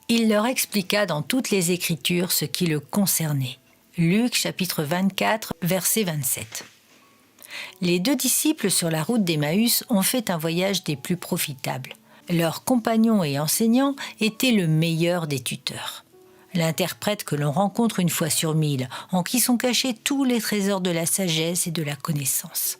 Il leur expliqua dans toutes les Écritures ce qui le concernait. Luc chapitre 24, verset 27. Les 2 disciples sur la route d'Emmaüs ont fait un voyage des plus profitables. Leur compagnon et enseignant était le meilleur des tuteurs. L'interprète que l'on rencontre une fois sur 1000, en qui sont cachés tous les trésors de la sagesse et de la connaissance.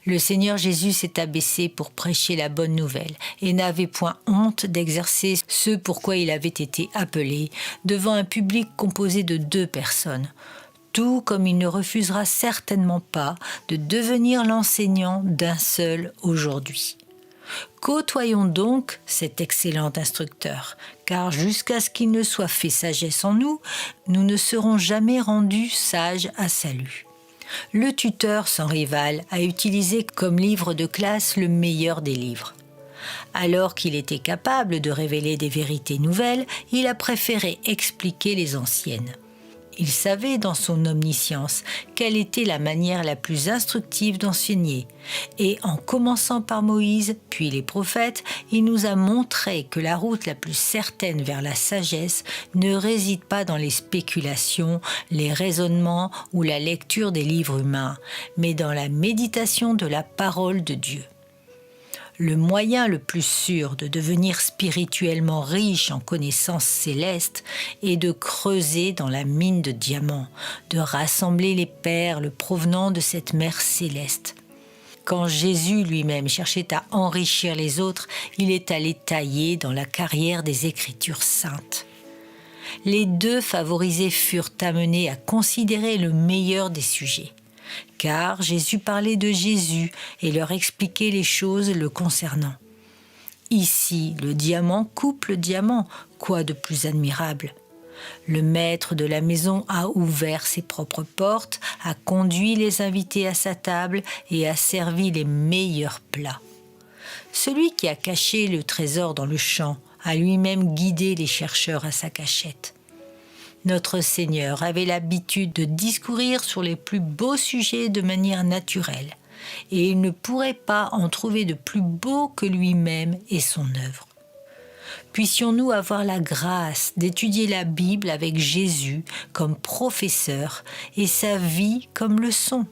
Le Seigneur Jésus s'est abaissé pour prêcher la bonne nouvelle et n'avait point honte d'exercer ce pourquoi il avait été appelé devant un public composé de 2 personnes, tout comme il ne refusera certainement pas de devenir l'enseignant d'un seul aujourd'hui. Côtoyons donc cet excellent instructeur, car jusqu'à ce qu'il ne soit fait sagesse en nous, nous ne serons jamais rendus sages à salut. Le tuteur sans rival a utilisé comme livre de classe le meilleur des livres. Alors qu'il était capable de révéler des vérités nouvelles, il a préféré expliquer les anciennes. Il savait dans son omniscience quelle était la manière la plus instructive d'enseigner. Et en commençant par Moïse, puis les prophètes, il nous a montré que la route la plus certaine vers la sagesse ne réside pas dans les spéculations, les raisonnements ou la lecture des livres humains, mais dans la méditation de la parole de Dieu. Le moyen le plus sûr de devenir spirituellement riche en connaissances célestes est de creuser dans la mine de diamants, de rassembler les perles provenant de cette mer céleste. Quand Jésus lui-même cherchait à enrichir les autres, il est allé tailler dans la carrière des Écritures saintes. Les 2 favorisés furent amenés à considérer le meilleur des sujets. Car Jésus parlait de Jésus et leur expliquait les choses le concernant. Ici, le diamant coupe le diamant, quoi de plus admirable? Le maître de la maison a ouvert ses propres portes, a conduit les invités à sa table et a servi les meilleurs plats. Celui qui a caché le trésor dans le champ a lui-même guidé les chercheurs à sa cachette. Notre Seigneur avait l'habitude de discourir sur les plus beaux sujets de manière naturelle, et il ne pourrait pas en trouver de plus beau que lui-même et son œuvre. Puissions-nous avoir la grâce d'étudier la Bible avec Jésus comme professeur et sa vie comme leçon.